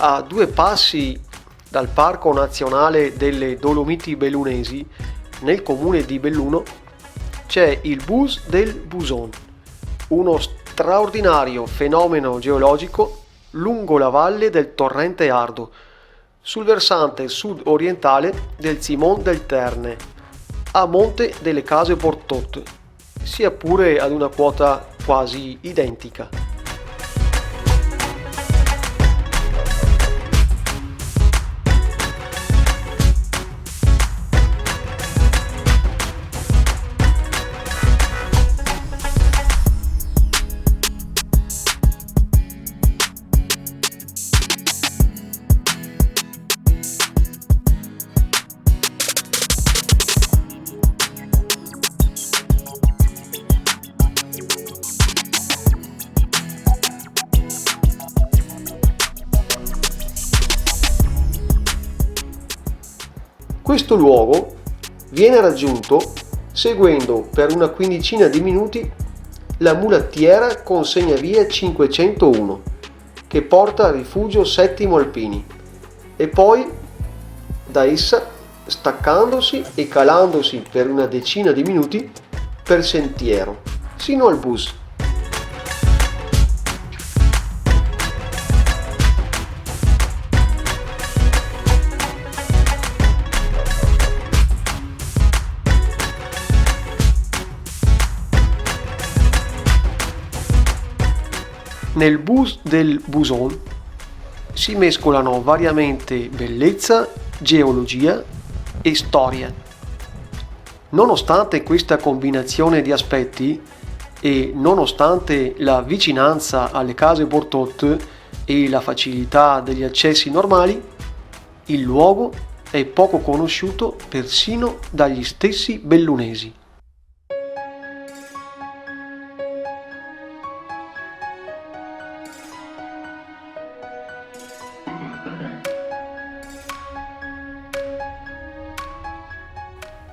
A 2 passi dal Parco Nazionale delle Dolomiti Bellunesi, nel comune di Belluno, c'è il Bus del Buson, uno straordinario fenomeno geologico lungo la valle del torrente Ardo, sul versante sud-orientale del Simon del Terne, a monte delle Case Portot, sia pure ad una quota quasi identica. Questo luogo viene raggiunto seguendo per una quindicina di minuti la mulattiera con segnavia 501 che porta a Rifugio Settimo Alpini e poi da essa staccandosi e calandosi per una decina di minuti per sentiero sino al bus. Nel bus del Buson si mescolano variamente bellezza, geologia e storia. Nonostante questa combinazione di aspetti e nonostante la vicinanza alle Case Portot e la facilità degli accessi normali, il luogo è poco conosciuto persino dagli stessi bellunesi.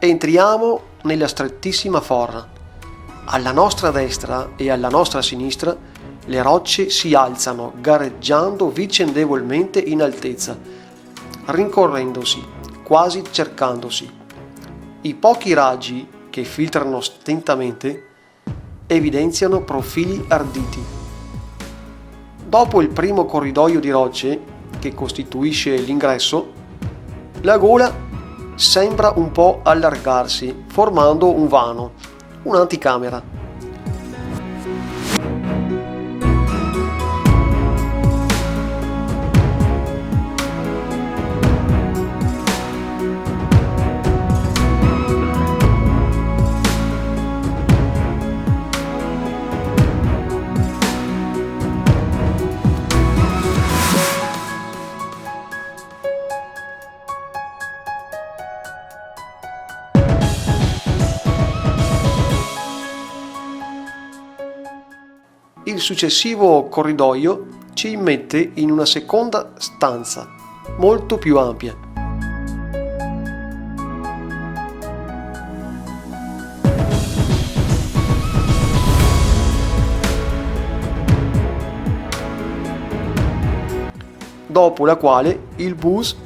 Entriamo nella strettissima forra. Alla nostra destra e alla nostra sinistra le rocce si alzano gareggiando vicendevolmente in altezza, rincorrendosi, quasi cercandosi. I pochi raggi che filtrano stentamente evidenziano profili arditi. Dopo il primo corridoio di rocce che costituisce l'ingresso, la gola sembra un po' allargarsi, formando un vano, un'anticamera. Il successivo corridoio ci immette in una seconda stanza, molto più ampia. Dopo la quale il bus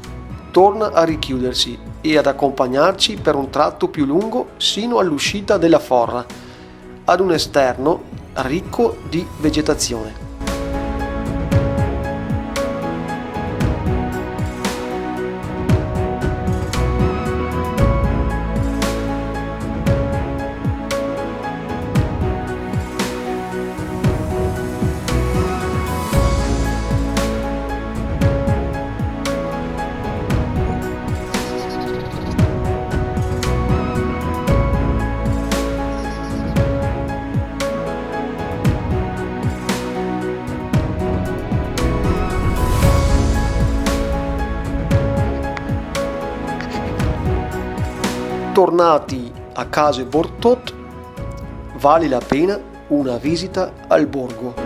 torna a richiudersi e ad accompagnarci per un tratto più lungo sino all'uscita della forra, ad un esterno ricco di vegetazione. Tornati a Case Bortot, vale la pena una visita al borgo.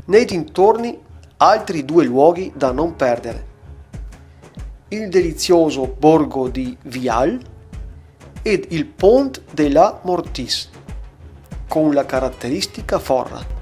Nei dintorni altri 2 luoghi da non perdere: il delizioso borgo di Vial ed il Pont de la Mortis con la caratteristica forra.